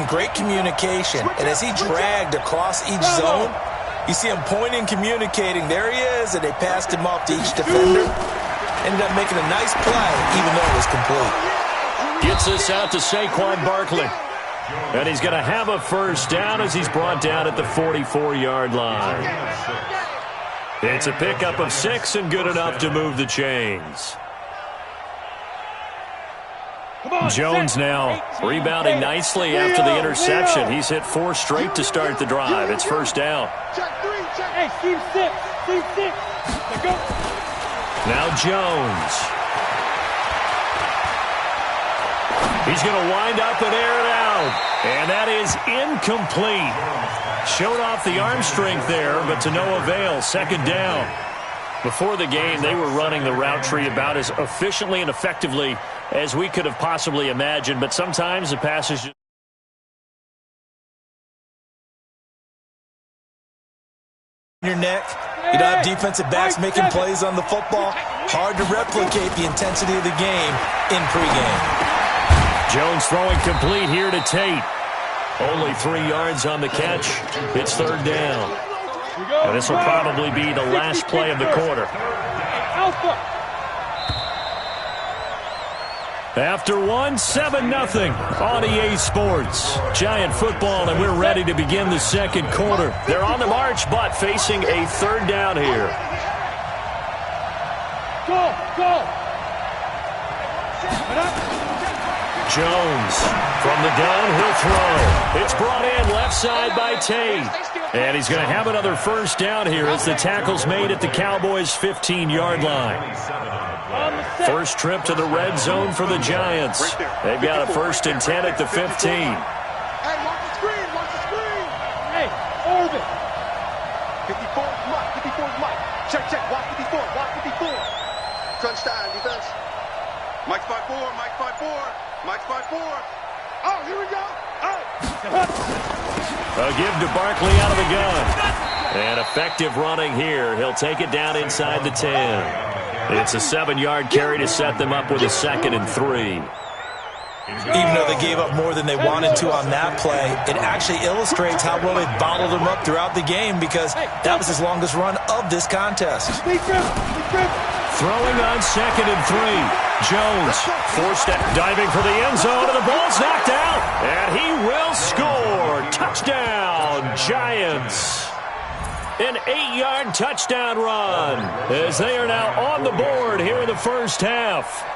showing great communication, and as he dragged across each zone, you see him pointing, communicating. There he is, and they passed him off to each defender. Ended up making a nice play, even though it was complete. Gets this out to Saquon Barkley. And he's going to have a first down as he's brought down at the 44-yard line. It's a pickup of 6 and good enough to move the chains. Jones now rebounding nicely after the interception. He's hit 4 straight to start the drive. It's first down. Hey, team 6. Let's go. Now Jones. He's going to wind up and air it out. And that is incomplete. Showed off the arm strength there, but to no avail. Second down. Before the game, they were running the route tree about as efficiently and effectively as we could have possibly imagined. But sometimes the passes just your neck. You don't have defensive backs making plays on the football. Hard to replicate the intensity of the game in pregame. Jones throwing complete here to Tate. Only 3 yards on the catch. It's third down. And this will probably be the last play of the quarter. After 7-0 on EA Sports. Giant football, and we're ready to begin the second quarter. They're on the march, but facing a third down here. Go! Jones from the gun, he'll throw. It's brought in left side by Tate. And he's going to have another first down here as the tackle's made at the Cowboys' 15-yard line. First trip to the red zone for the Giants. They've got a 1st and 10 at the 15. Hey, watch the screen. Hey, Orbit. 54 is Mike. Check. Watch 54. Crunch time, defense. Mike's 5-4. Oh, here we go. A give to Barkley out of the gun. And effective running here. He'll take it down inside the 10. It's a 7-yard carry to set them up with a 2nd and 3. Even though they gave up more than they wanted to on that play, it actually illustrates how well they bottled them up throughout the game, because that was his longest run of this contest. Throwing on 2nd and 3. Jones forced it, diving for the end zone, and the ball's knocked out. And he will score. Touchdown, Giants. An 8-yard touchdown run as they are now on the board here in the first half.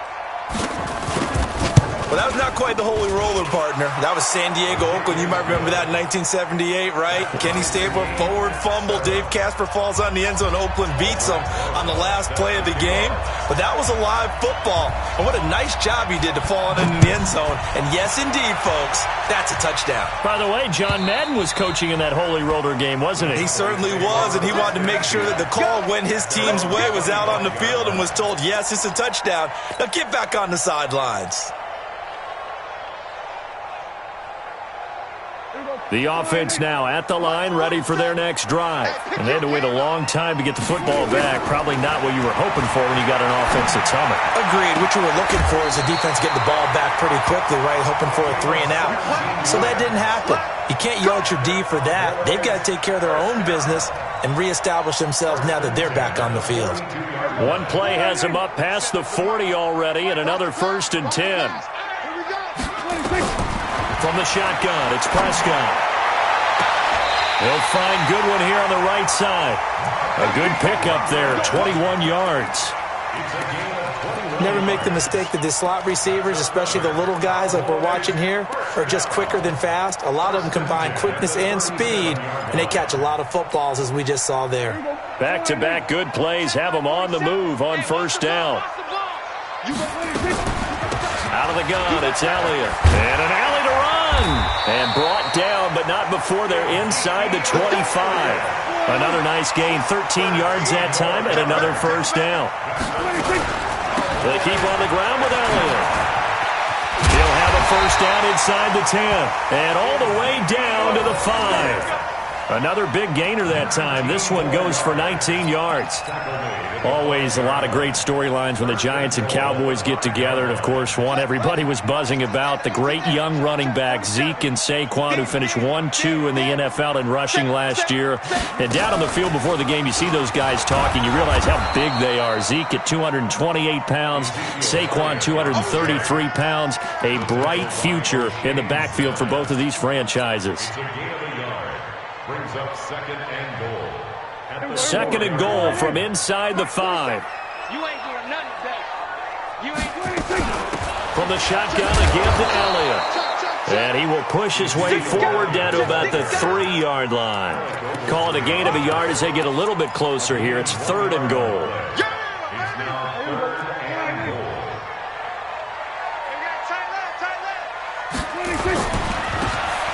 Well, that was not quite the holy roller, partner. That was San Diego, Oakland. You might remember that in 1978, right? Kenny Stabler, forward fumble. Dave Casper falls on the end zone. Oakland beats him on the last play of the game. But that was a live football. And what a nice job he did to fall in the end zone. And yes, indeed, folks, that's a touchdown. By the way, John Madden was coaching in that holy roller game, wasn't he? He certainly was, and he wanted to make sure that the call went his team's way, was out on the field and was told, yes, it's a touchdown. Now get back on the sidelines. The offense now at the line, ready for their next drive. And they had to wait a long time to get the football back. Probably not what you were hoping for when you got an offense that's humming. Agreed. What you were looking for is the defense getting the ball back pretty quickly, right? Hoping for a 3 and out. So that didn't happen. You can't yell at your D for that. They've got to take care of their own business and reestablish themselves now that they're back on the field. One play has them up past the 40 already, and another 1st and 10. From the shotgun, it's Prescott. He'll find Goodwin here on the right side. A good pickup there, 21 yards. Never make the mistake that the slot receivers, especially the little guys like we're watching here, are just quicker than fast. A lot of them combine quickness and speed, and they catch a lot of footballs, as we just saw there. Back-to-back good plays have them on the move on first down. Out of the gun, it's Elliott. And an alley to run. And brought down, but not before they're inside the 25. Another nice gain, 13 yards that time, and another first down. They keep on the ground with Elliott. He'll have a first down inside the 10. And all the way down to the 5. Another big gainer that time. This one goes for 19 yards. Always a lot of great storylines when the Giants and Cowboys get together. And, of course, one everybody was buzzing about, the great young running back Zeke and Saquon, who finished 1-2 in the NFL in rushing last year. And down on the field before the game, you see those guys talking. You realize how big they are. Zeke at 228 pounds, Saquon 233 pounds. A bright future in the backfield for both of these franchises. Brings up second and goal. Second and goal from inside the 5. You ain't doing nothing today. You ain't doing anything. From the shotgun again to Elliott. And he will push his way forward down to about the 3-yard line. Call it a gain of a yard as they get a little bit closer here. It's third and goal.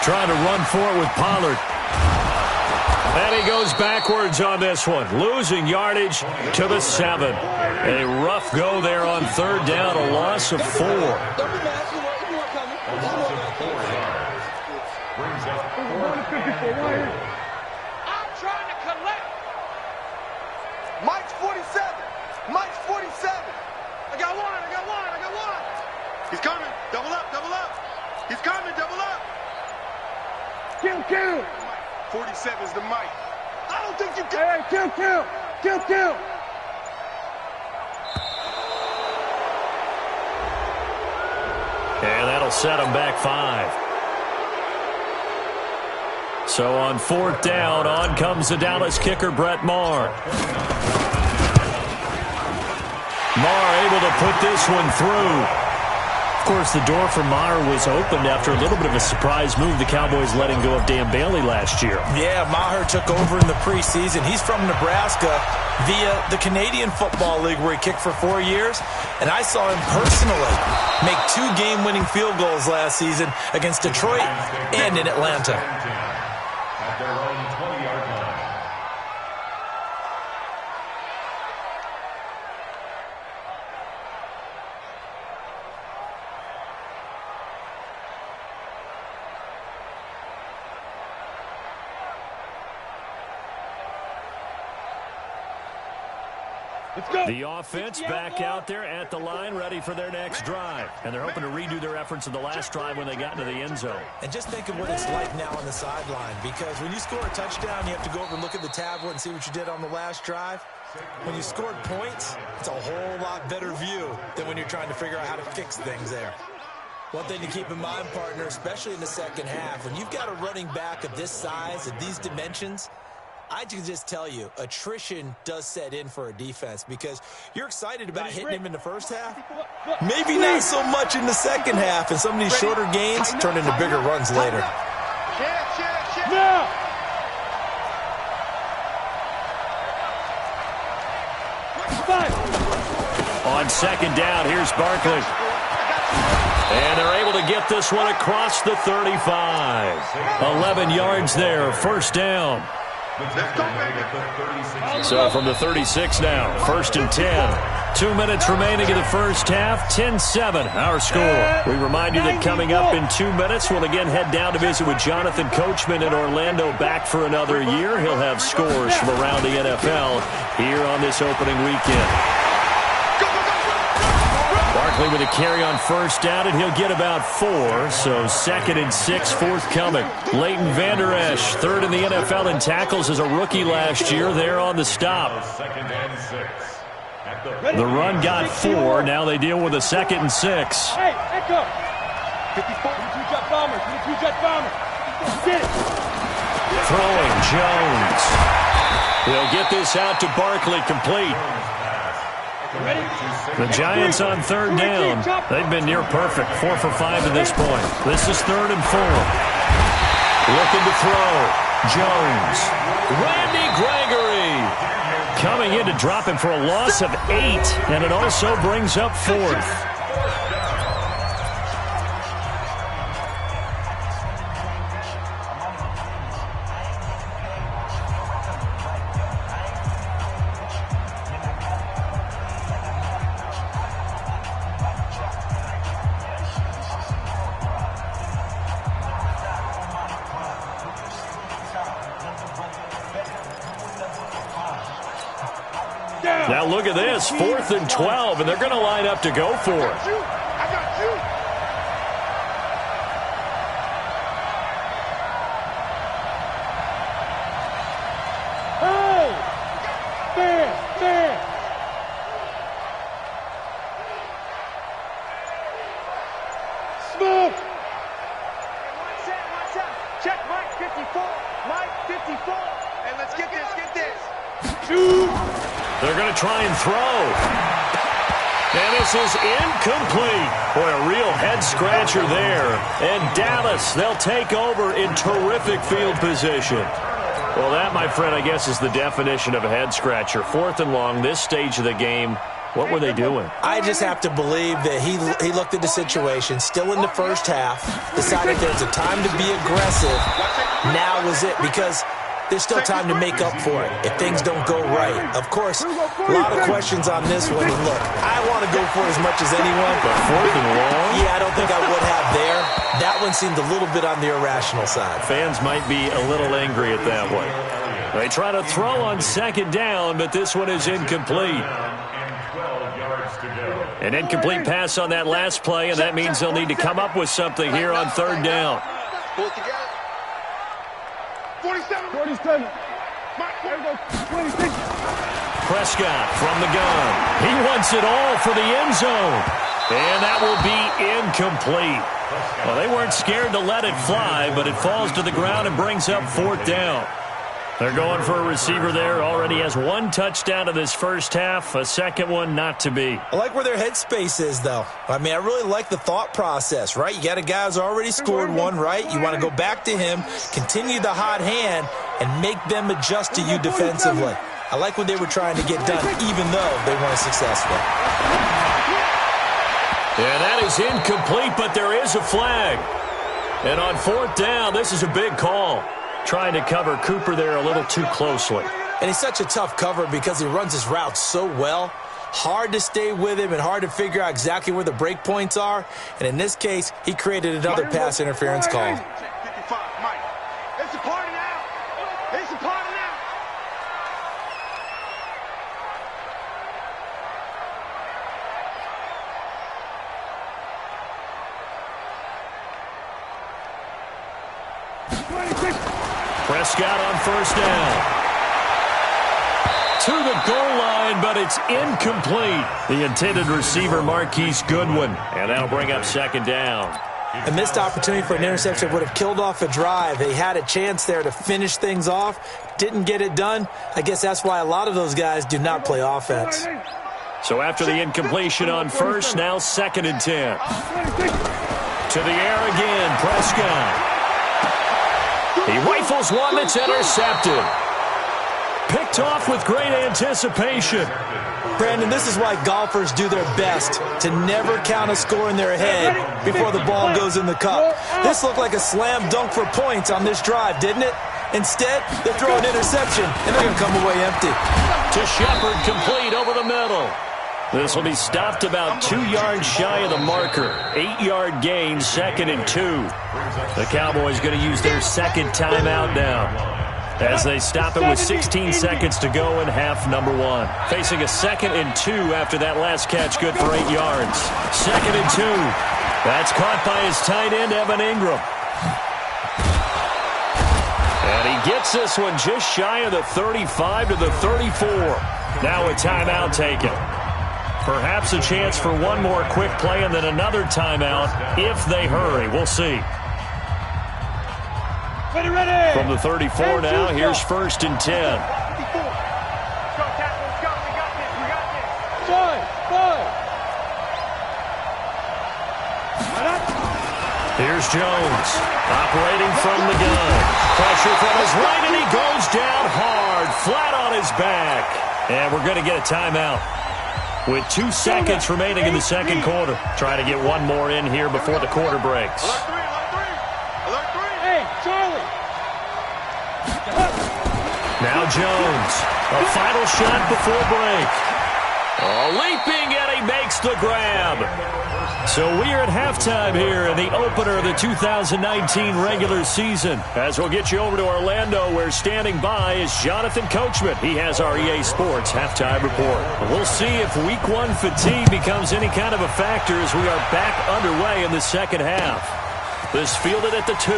Trying to run for it with Pollard. And he goes backwards on this one, losing yardage to the 7. A rough go there on third down, a loss of 4. I'm trying to collect. Mike's 47. Mike's 47. I got one. He's coming. Double up. He's coming. Double up. Kill. 47's the Mike. I don't think you can. Hey, kill. And that'll set him back 5. So on fourth down, on comes the Dallas kicker, Brett Maher. Maher able to put this one through. Of course, the door for Maher was opened after a little bit of a surprise move. The Cowboys letting go of Dan Bailey last year. Yeah, Maher took over in the preseason. He's from Nebraska via the Canadian Football League where he kicked for 4 years. And I saw him personally make 2 game-winning field goals last season against Detroit and in Atlanta. At their own 20-yard line. Let's go. The offense back out there at the line, ready for their next drive. And they're hoping to redo their efforts in the last drive when they got into the end zone. And just think of what it's like now on the sideline, because when you score a touchdown, you have to go over and look at the tablet and see what you did on the last drive. When you scored points, it's a whole lot better view than when you're trying to figure out how to fix things there. One thing to keep in mind, partner, especially in the second half, when you've got a running back of this size, of these dimensions, I can just tell you, attrition does set in for a defense because you're excited about hitting him in the first half. Maybe not so much in the second half, and some of these shorter gains turn into bigger runs later. Now. On second down, here's Barkley. And they're able to get this one across the 35. 11 yards there, first down. So from the 36 now, first and 10. 2 minutes remaining in the first half, 10-7 our score. We remind you that coming up in 2 minutes, we'll again head down to visit with Jonathan Coachman in Orlando, back for another year. He'll have scores from around the NFL here on this opening weekend. Barkley with a carry on first down, and he'll get about 4. So second and 6 forthcoming. Leighton Vander Esch, third in the NFL in tackles as a rookie last year. There on the stop. The run got 4. Now they deal with a second and 6. Hey, echo. 54. Two-jet bomber. Two-jet bomber. Get it. Throwing Jones. He'll get this out to Barkley, complete. The Giants on third down. They've been near perfect, 4 for 5 at this point. This is third and 4. Looking to throw. Jones. Randy Gregory coming in to drop him for a loss of 8, and it also brings up 4th. Now look at this, 4th and 12, and they're going to line up to go for it. I got you. Hey! There! Smoke! Watch out. Check Mike 54. Mike 54. Hey, let's get this. Shoot! They're going to try and throw. And this is incomplete. Boy, a real head-scratcher there. And Dallas, they'll take over in terrific field position. Well, that, my friend, I guess is the definition of a head-scratcher. 4th and long, this stage of the game. What were they doing? I just have to believe that he looked at the situation, still in the first half, decided there's a time to be aggressive. Now was it, because there's still time to make up for it if things don't go right. Of course, a lot of questions on this one. And look, I want to go for it as much as anyone. But 4th and long? Yeah, I don't think I would have there. That one seemed a little bit on the irrational side. Fans might be a little angry at that one. They try to throw on 2nd down, but this one is incomplete. An incomplete pass on that last play, and that means they'll need to come up with something here on 3rd down. Pull it together. 47. 47. There we go. 26. Prescott from the gun. He wants it all for the end zone. And that will be incomplete. Well, they weren't scared to let it fly, but it falls to the ground and brings up 4th down. They're going for a receiver there. Already has 1 touchdown in this first half. A second one not to be. I like where their headspace is, though. I mean, I really like the thought process, right? You got a guy who's already scored one, right? You want to go back to him, continue the hot hand, and make them adjust to you defensively. I like what they were trying to get done, even though they weren't successful. Yeah, that is incomplete, but there is a flag. And on 4th down, this is a big call. Trying to cover Cooper there a little too closely. And he's such a tough cover because he runs his route so well. Hard to stay with him and hard to figure out exactly where the break points are. And in this case, he created another pass interference call. 55, Mike. It's a party now. It's a party now. Prescott on 1st down. To the goal line, but it's incomplete. The intended receiver, Marquise Goodwin. And that'll bring up 2nd down. A missed opportunity for an interception would have killed off a drive. They had a chance there to finish things off. Didn't get it done. I guess that's why a lot of those guys do not play offense. So after the incompletion on 1st, now 2nd and 10. To the air again, Prescott. He rifles one that's intercepted. Picked off with great anticipation. Brandon, this is why golfers do their best to never count a score in their head before the ball goes in the cup. This looked like a slam dunk for points on this drive, didn't it? Instead, they throw an interception, and they're going to come away empty. To Shepard, complete over the middle. This will be stopped about 2 yards shy of the marker. 8-yard gain, 2nd and 2. The Cowboys going to use their 2nd timeout now, as they stop it with 16 seconds to go in half number 1. Facing a 2nd and 2 after that last catch, good for 8 yards. 2nd and 2. That's caught by his tight end, Evan Ingram. And he gets this one just shy of the 35 to the 34. Now a timeout taken. Perhaps a chance for one more quick play and then another timeout if they hurry. We'll see. Ready. From the 34 now, here's 1st and 10. Let's go, tackle. Let's go. We got this. Five. Here's Jones, operating from the gun. Pressure from his right, and he goes down hard, flat on his back. And we're going to get a timeout with 2 seconds remaining in the 2nd quarter. Try to get one more in here before the quarter breaks. Alert 3. Hey, Charlie. Now Jones, a final shot before break. Leaping, and he makes the grab. So we are at halftime here in the opener of the 2019 regular season. As we'll get you over to Orlando, where standing by is Jonathan Coachman. He has our EA Sports halftime report. We'll see if week one fatigue becomes any kind of a factor as we are back underway in the second half. This fielded at the 2.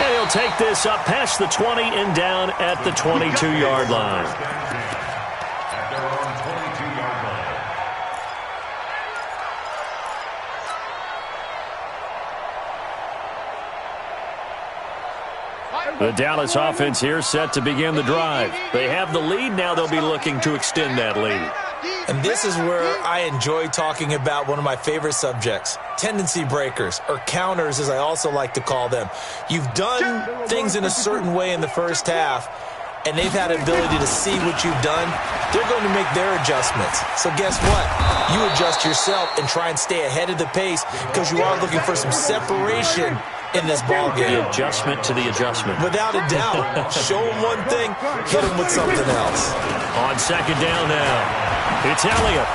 And he'll take this up past the 20 and down at the 22-yard line. At their own 22-yard line. The Dallas offense here set to begin the drive. They have the lead. Now they'll be looking to extend that lead. And this is where I enjoy talking about one of my favorite subjects, tendency breakers, or counters as I also like to call them. You've done things in a certain way in the first half, and they've had an ability to see what you've done. They're going to make their adjustments. So guess what? You adjust yourself and try and stay ahead of the pace because you are looking for some separation in this ball game. The adjustment to the adjustment. Without a doubt. Show them one thing, hit them with something else. On second down now, it's Elliott.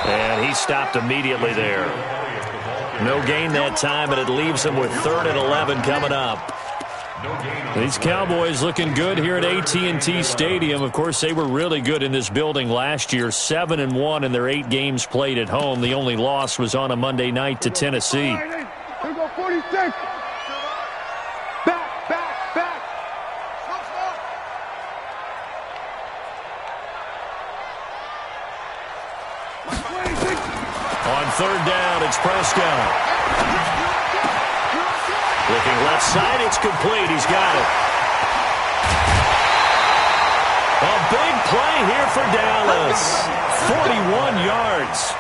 And he stopped immediately there. No gain that time, and it leaves him with 3rd and 11 coming up. These Cowboys looking good here at AT&T Stadium. Of course, they were really good in this building last year, 7-1 in their 8 games played at home. The only loss was on a Monday night to Tennessee. Here we go, 46. Back. On 3rd down, it's Prescott. Looking left side, it's complete. He's got it. A big play here for Dallas. 41 yards.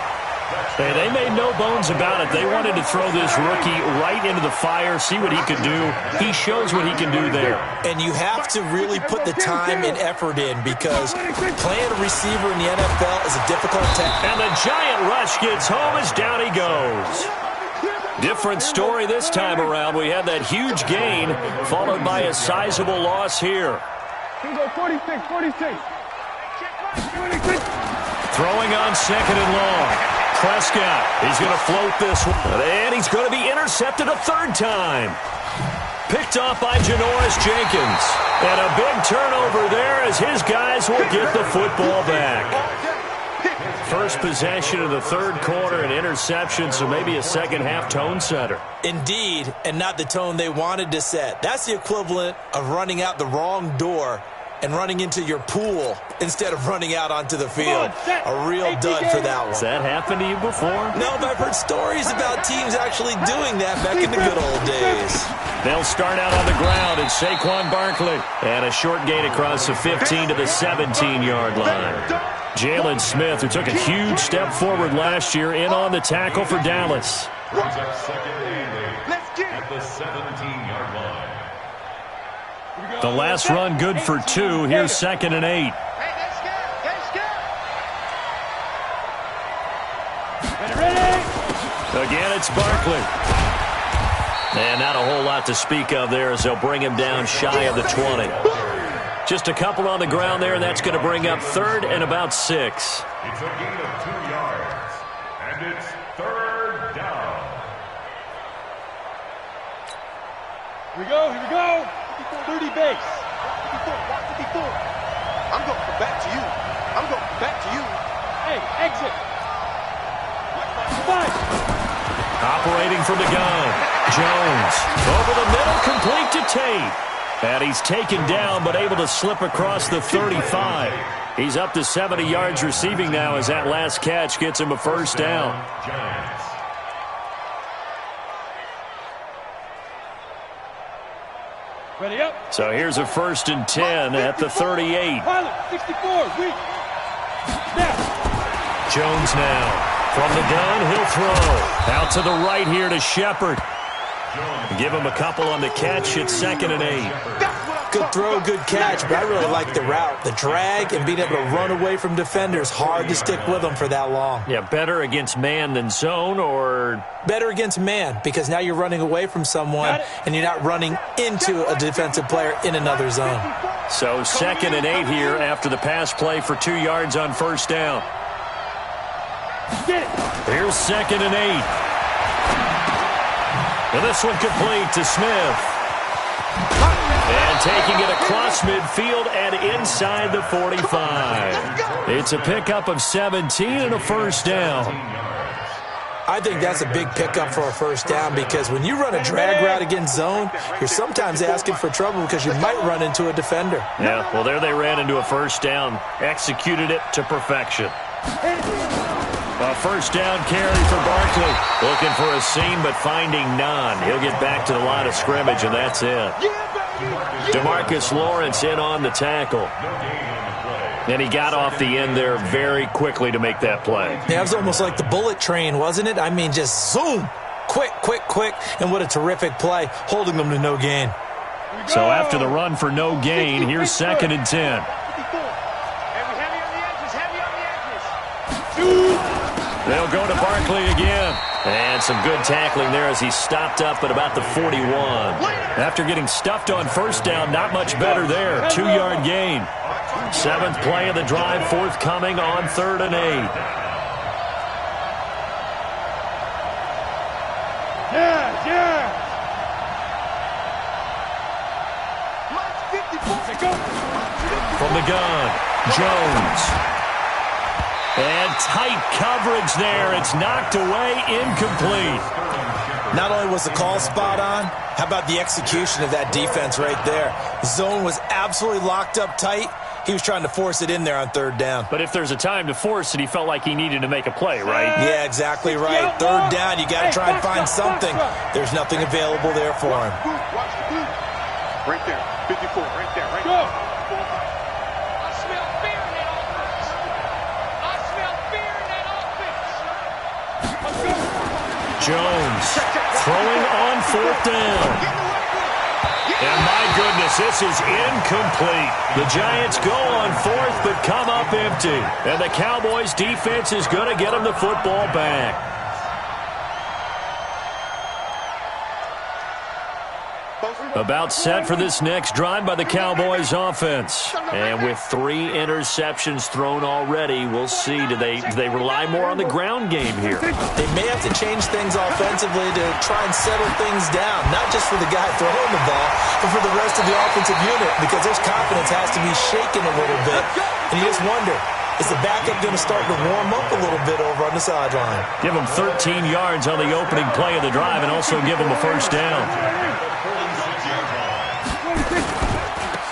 Hey, they made no bones about it. They wanted to throw this rookie right into the fire, see what he could do. He shows what he can do there. And you have to really put the time and effort in because playing a receiver in the NFL is a difficult task. And the giant rush gets home as down he goes. Different story this time around. We had that huge gain followed by a sizable loss here. Here we go, 46. Throwing on 2nd and long. Prescott, he's going to float this one, and he's going to be intercepted a 3rd time. Picked off by Janoris Jenkins. And a big turnover there as his guys will get the football back. First possession of the 3rd quarter, an interception, so maybe a second-half tone setter. Indeed, and not the tone they wanted to set. That's the equivalent of running out the wrong door and running into your pool instead of running out onto the field. A real dud for that one. Has that happened to you before? No, but I've heard stories about teams actually doing that back in the good old days. They'll start out on the ground, and Saquon Barkley. And a short gain across the 15 to the 17-yard line. Jalen Smith, who took a huge step forward last year, in on the tackle for Dallas. Brings up 2nd and 8 at the 17-yard line. The last run good for 2. Here's 2nd and 8. Again, it's Barkley. And not a whole lot to speak of there as they'll bring him down shy of the 20. Just a couple on the ground there, and that's going to bring up 3rd and about 6. It's a gain of 2 yards, and it's 3rd down. Here we go. 30 base. 54. I'm going back to you. Hey, exit. 5. Operating from the gun. Jones over the middle, complete to Tate. And he's taken down but able to slip across the 35. He's up to 70 yards receiving now as that last catch gets him a 1st down. Giants. Ready up. So here's a 1st and 10 at the 38. Pilot, 64. Weak. Snap. Jones now. From the gun, he'll throw. Out to the right here to Shepard. Give him a couple on the catch. It's 2nd and 8. good throw, good catch, but I really like the route. The drag and being able to run away from defenders, hard to stick with them for that long. Yeah, better against man than zone, or? Better against man, because now you're running away from someone and you're not running into a defensive player in another zone. So 2nd and 8 here after the pass play for 2 yards on first down. Here's 2nd and 8. And this one complete to Smith. And taking it across midfield and inside the 45. It's a pickup of 17 and a first down. I think that's a big pickup for a first down, because when you run a drag route against zone, you're sometimes asking for trouble because you might run into a defender. Yeah, well, there they ran into a first down. Executed it to perfection. A first down carry for Barkley. Looking for a seam, but finding none. He'll get back to the line of scrimmage, and that's it. DeMarcus Lawrence in on the tackle. And he got off the end there very quickly to make that play. Yeah, it was almost like the bullet train, wasn't it? I mean, just zoom. Quick, quick, quick. And what a terrific play, holding them to no gain. So after the run for no gain, here's 2nd and 10. They'll go to Barkley again. And some good tackling there as he stopped up at about the 41. After getting stuffed on first down, not much better there. 2-yard gain. 7th play of the drive forthcoming on 3rd and 8. Yeah. From the gun, Jones. And tight coverage there. It's knocked away, incomplete. Not only was the call spot on, how about the execution of that defense right there? Zone was absolutely locked up tight. He was trying to force it in there on 3rd down. But if there's a time to force it, he felt like he needed to make a play, right? Yeah, exactly right. 3rd down, you got to try and find something. There's nothing available there for him. Right there, 54, right there, right there. Jones throwing on 4th down. And my goodness, this is incomplete. The Giants go on 4th but come up empty. And the Cowboys defense is going to get them the football back. About set for this next drive by the Cowboys offense. And with 3 interceptions thrown already, we'll see. Do they rely more on the ground game here? They may have to change things offensively to try and settle things down. Not just for the guy throwing the ball, but for the rest of the offensive unit, because their confidence has to be shaken a little bit. And you just wonder, is the backup going to start to warm up a little bit over on the sideline? Give him 13 yards on the opening play of the drive and also give him a first down.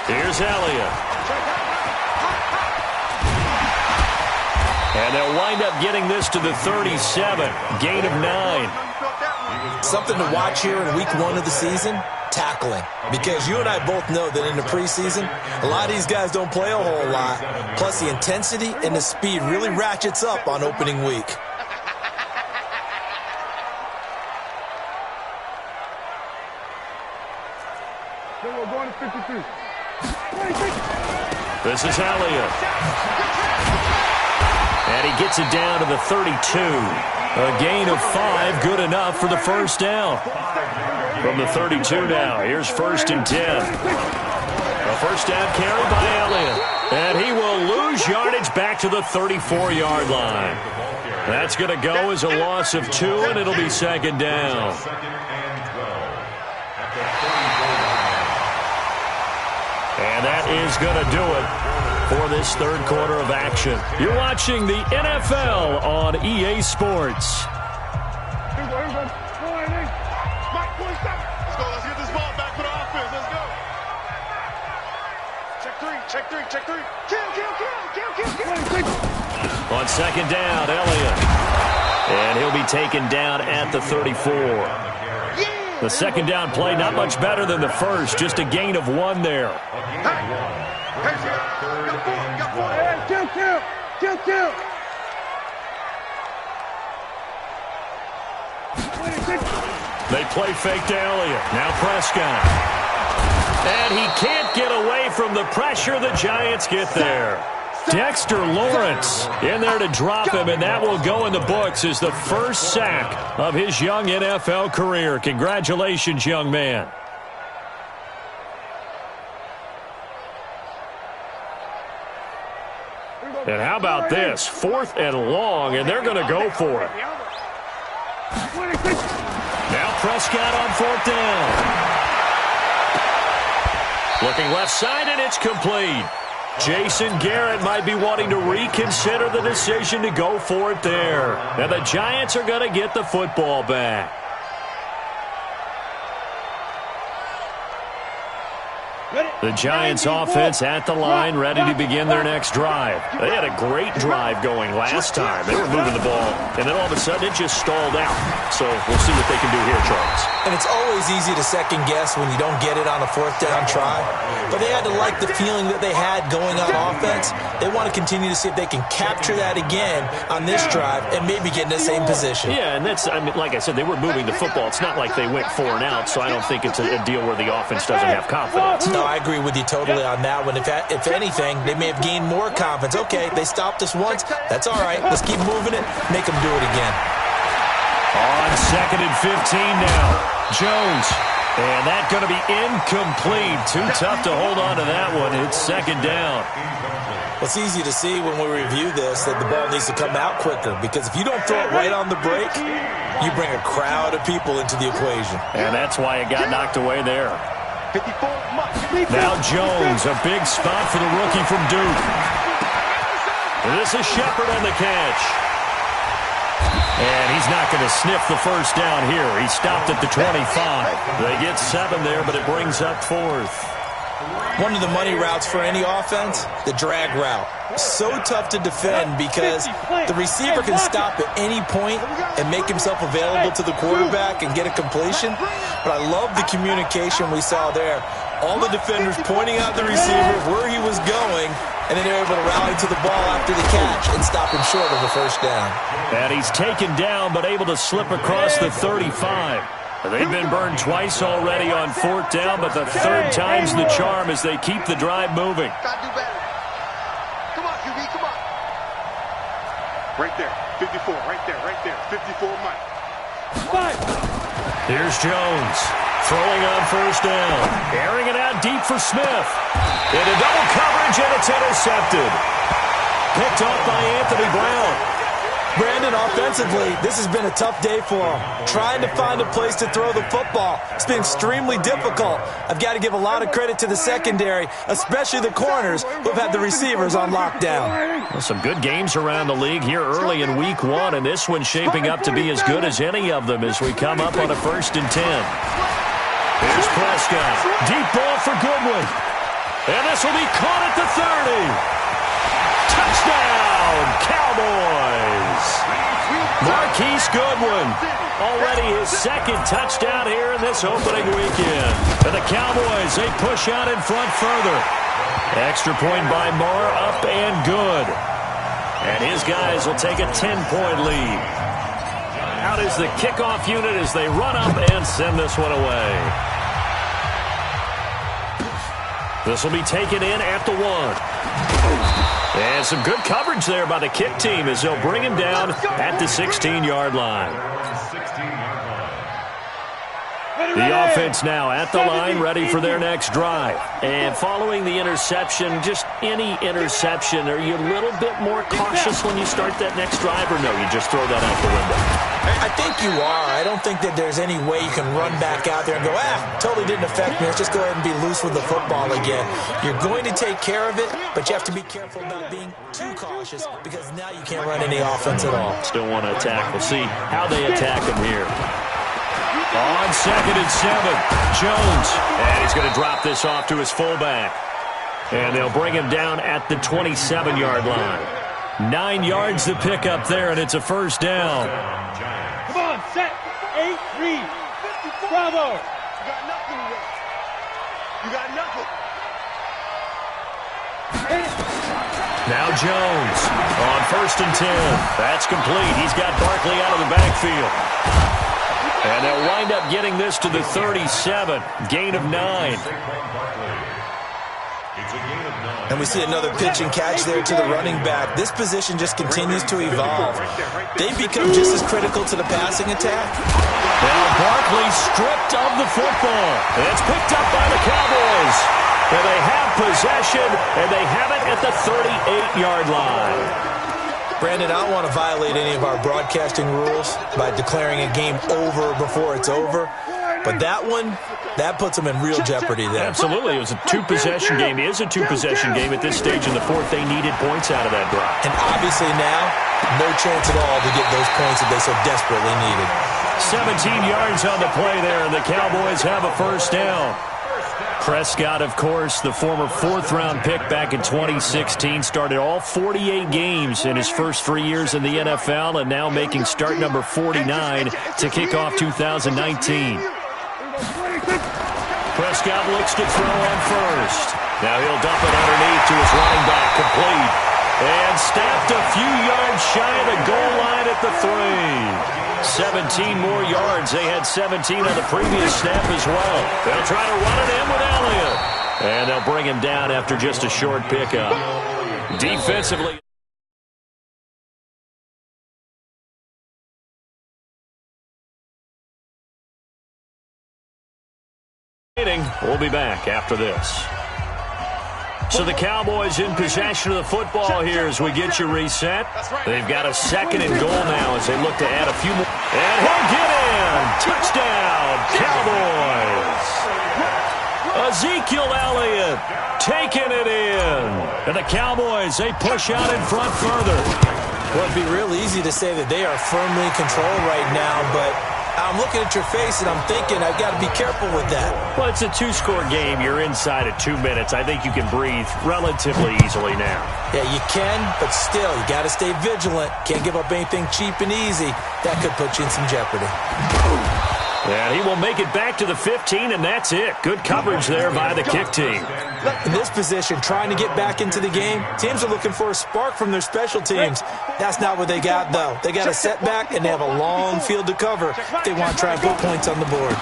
Here's Elliott. And they'll wind up getting this to the 37. Gain of 9. Something to watch here in week 1 of the season, tackling. Because you and I both know that in the preseason, a lot of these guys don't play a whole lot. Plus the intensity and the speed really ratchets up on opening week. We're going to 53. This is Elliott. And he gets it down to the 32. A gain of 5, good enough for the first down. From the 32 now, here's 1st and 10. A first down carry by Elliott. And he will lose yardage back to the 34-yard line. That's going to go as a loss of 2, and it'll be 2nd down. And that is going to do it for this 3rd quarter of action. You're watching the NFL on EA Sports. Let's get this ball back for the offense. Let's go. Check three. Kill. On 2nd down, Elliott. And he'll be taken down at the 34. The 2nd down play, not much better than the first, just a gain of 1 there. Kill. They play fake to Elliott. Now Prescott. And he can't get away from the pressure. The Giants get there. Dexter Lawrence in there to drop him, and that will go in the books as the first sack of his young NFL career. Congratulations, young man. And how about this? 4th and long, and they're going to go for it. Now Prescott on 4th down. Looking left side, and it's complete. Jason Garrett might be wanting to reconsider the decision to go for it there. And the Giants are going to get the football back. The Giants offense at the line, ready to begin their next drive. They had a great drive going last time. They were moving the ball, and then all of a sudden it just stalled out. So we'll see what they can do here, Charles. And it's always easy to second guess when you don't get it on a 4th down try. But they had to like the feeling that they had going on offense. They want to continue to see if they can capture that again on this drive and maybe get in the same position. Yeah, and that's, I mean, like I said, they were moving the football. It's not like they went 4 and out, so I don't think it's a deal where the offense doesn't have confidence. No, I agree with you totally on that one. If anything, they may have gained more confidence. Okay, they stopped us once. That's all right. Let's keep moving it. Make them do it again. On 2nd and 15 now. Jones. And that's going to be incomplete. Too tough to hold on to that one. It's 2nd down. Well, it's easy to see when we review this that the ball needs to come out quicker, because if you don't throw it right on the break, you bring a crowd of people into the equation. And that's why it got knocked away there. Now Jones, a big spot for the rookie from Duke. And this is Shepard on the catch. And he's not going to sniff the first down here. He stopped at the 25. They get 7 there, but it brings up 4th. One of the money routes for any offense, the drag route. So tough to defend because the receiver can stop at any point and make himself available to the quarterback and get a completion. But I love the communication we saw there. All the defenders pointing out the receiver where he was going, and then they're able to rally to the ball after the catch and stop him short of a first down. And he's taken down but able to slip across the 35. They've been burned twice already on 4th down, but the 3rd time's the charm as they keep the drive moving. Gotta do better. Come on, QB, come on. Right there, 54, right there, 54 Mike. Here's Jones, throwing on 1st down, airing it out deep for Smith. Into double coverage, and it's intercepted. Picked off by Anthony Brown. Brandon, offensively, this has been a tough day for him. Trying to find a place to throw the football. It's been extremely difficult. I've got to give a lot of credit to the secondary, especially the corners who have had the receivers on lockdown. Well, some good games around the league here early in week 1, and this one's shaping up to be as good as any of them as we come up on a 1st and 10. Here's Prescott. Deep ball for Goodwin. And this will be caught at the 30. Touchdown, Cowboys! Marquise Goodwin, already his 2nd touchdown here in this opening weekend. And the Cowboys, they push out in front further. Extra point by Moore, up and good. And his guys will take a 10-point lead. Out is the kickoff unit as they run up and send this one away. This will be taken in at the 1. And some good coverage there by the kick team as they'll bring him down at the 16-yard line. The offense now at the line, ready for their next drive. And following the interception, just any interception, are you a little bit more cautious when you start that next drive, or no, you just throw that out the window? I think you are. I don't think that there's any way you can run back out there and go, totally didn't affect me. Let's just go ahead and be loose with the football again. You're going to take care of it, but you have to be careful about being too cautious because now you can't run any offense at all. Still want to attack. We'll see how they attack him here. On 2nd and 7, Jones. And he's going to drop this off to his fullback. And they'll bring him down at the 27-yard line. 9 yards to pick up there, and it's a 1st down. Come on, set, 8-3. Bravo. You got nothing left. You got nothing. Now Jones on 1st and 10. That's complete. He's got Barkley out of the backfield. And they'll wind up getting this to the 37. Gain of 9. And we see another pitch and catch there to the running back. This position just continues to evolve. They've become just as critical to the passing attack. Now Barkley stripped of the football. It's picked up by the Cowboys. And they have possession, and they have it at the 38-yard line. Brandon, I don't want to violate any of our broadcasting rules by declaring a game over before it's over. But that one, that puts them in real jeopardy there. Absolutely. It was a two-possession game. It is a two-possession game at this stage in the fourth. They needed points out of that drive. And obviously now, no chance at all to get those points that they so desperately needed. 17 yards on the play there, and the Cowboys have a first down. Prescott, of course, the former fourth-round pick back in 2016, started all 48 games in his first 3 years in the NFL, and now making start number 49 to kick off 2019. Prescott looks to throw on first. Now he'll dump it underneath to his running back, complete. And snapped a few yards shy of the goal line at the 3. 17 more yards. They had 17 on the previous snap as well. They'll try to run it in with Elliott. And they'll bring him down after just a short pickup. Defensively. We'll be back after this. So the Cowboys in possession of the football here as we get you reset. They've got a 2nd and goal now as they look to add a few more. And he'll get in. Touchdown, Cowboys. Ezekiel Elliott taking it in. And the Cowboys, they push out in front further. Well, it'd be real easy to say that they are firmly in control right now, but I'm looking at your face and I'm thinking I've got to be careful with that. Well, it's a 2-score game. You're inside at 2 minutes. I think you can breathe relatively easily now. Yeah, you can, but still, you got to stay vigilant. Can't give up anything cheap and easy. That could put you in some jeopardy. And he will make it back to the 15, and that's it. Good coverage there by the kick team. In this position, trying to get back into the game, teams are looking for a spark from their special teams. That's not what they got, though. They got a setback, and they have a long field to cover if they want to try and put points on the board.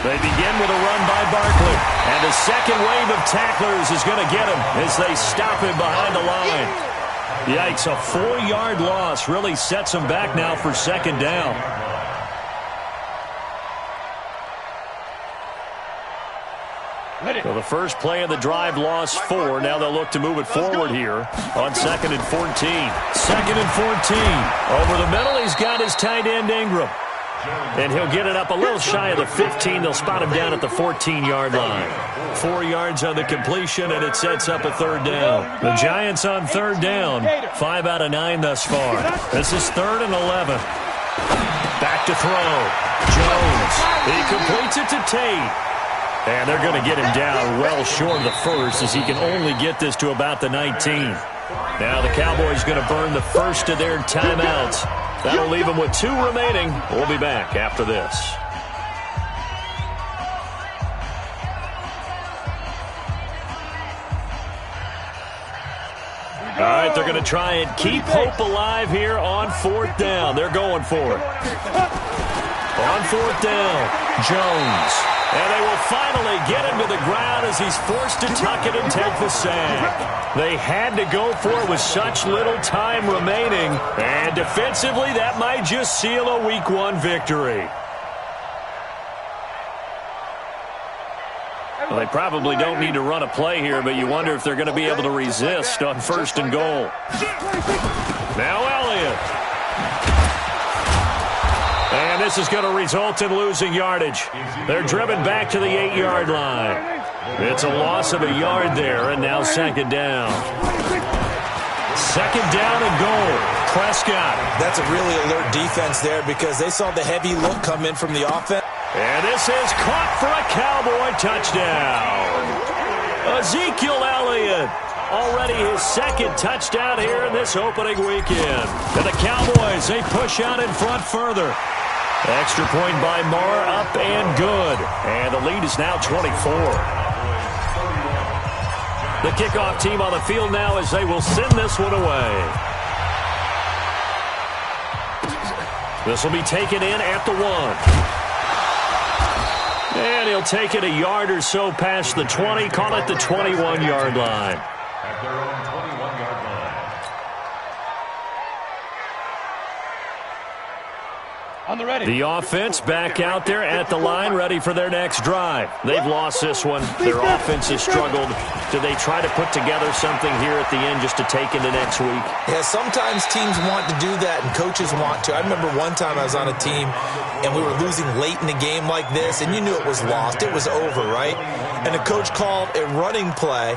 They begin with a run by Barkley, and the second wave of tacklers is going to get him as they stop him behind the line. Yikes, a 4-yard loss really sets him back now for 2nd down. So the first play of the drive lost 4. Now they'll look to move it forward here on 2nd and 14. 2nd and 14. Over the middle, he's got his tight end Ingram. And he'll get it up a little shy of the 15. They'll spot him down at the 14-yard line. 4 yards on the completion, and it sets up a 3rd down. The Giants on 3rd down. 5 out of 9 thus far. This is 3rd and 11. Back to throw. Jones. He completes it to Tate. And they're going to get him down well short of the 1st as he can only get this to about the 19. Now the Cowboys going to burn the first of their timeouts. That'll leave them with 2 remaining. We'll be back after this. All right, they're going to try and keep hope alive here on 4th down. They're going for it. On 4th down, Jones. And they will finally get him to the ground as he's forced to tuck it and take the sack. They had to go for it with such little time remaining. And defensively, that might just seal a Week 1 victory. Well, they probably don't need to run a play here, but you wonder if they're going to be able to resist on 1st and goal. Now Elliott. And this is going to result in losing yardage. They're driven back to the 8-yard line. It's a loss of a yard there, and now 2nd down. 2nd down and goal. Prescott. That's a really alert defense there because they saw the heavy look come in from the offense. And this is caught for a Cowboy touchdown. Ezekiel Elliott. Already his 2nd touchdown here in this opening weekend. And the Cowboys, they push out in front further. Extra point by Marr, up and good. And the lead is now 24. The kickoff team on the field now as they will send this one away. This will be taken in at the 1. they'll take it a yard or so past the 20, call it the 21-yard line. At their own 21-yard line. On the ready. The offense back out there at the line, ready for their next drive. They've lost this one. Their offense has struggled. Do they try to put together something here at the end just to take into next week? Yeah, sometimes teams want to do that and coaches want to. I remember one time I was on a team and we were losing late in the game like this, and you knew it was lost. It was over, right? And the coach called a running play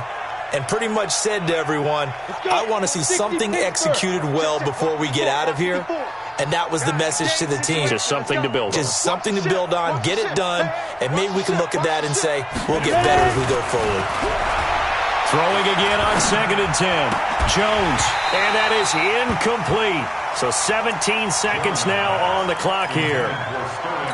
and pretty much said to everyone, I want to see something executed well before we get out of here. And that was the message to the team. Just something to build on. Just something to build on, get it done, and maybe we can look at that and say, we'll get better as we go forward. Throwing again on 2nd and 10. Jones, and that is incomplete. So 17 seconds now on the clock here.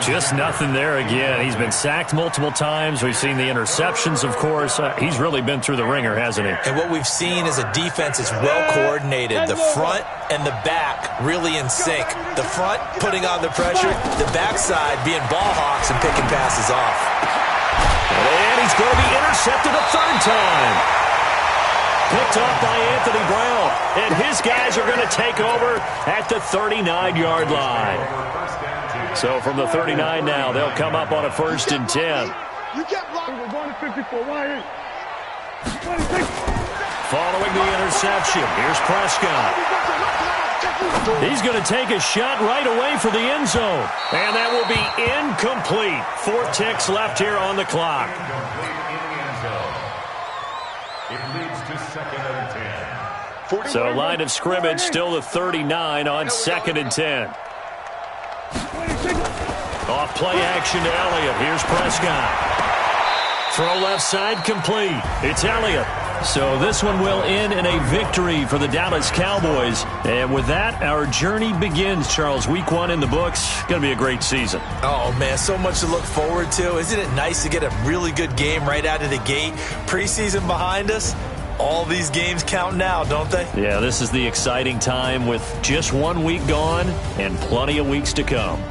Just nothing there again. He's been sacked multiple times. We've seen the interceptions, of course. He's really been through the ringer, hasn't he? And what we've seen is a defense that's well coordinated. The front and the back really in sync. The front putting on the pressure, the backside being ball hawks and picking passes off. And he's going to be intercepted a third time. Picked off by Anthony Brown. And his guys are going to take over at the 39-yard line. So from the 39 now, they'll come up on a 1st and 10. You get blocked. We're going to 54. Why ain't? Following the interception, here's Prescott. He's going to take a shot right away for the end zone. And that will be incomplete. 4 ticks left here on the clock. It leads to 2nd and 10. So line of scrimmage still the 39 on 2nd and 10. Off play action to Elliott. Here's Prescott. Throw left side complete. It's Elliott. So this one will end in a victory for the Dallas Cowboys. And with that, our journey begins, Charles. Week 1 in the books. Going to be a great season. Oh, man, so much to look forward to. Isn't it nice to get a really good game right out of the gate? Preseason behind us. All these games count now, don't they? Yeah, this is the exciting time with just 1 week gone and plenty of weeks to come.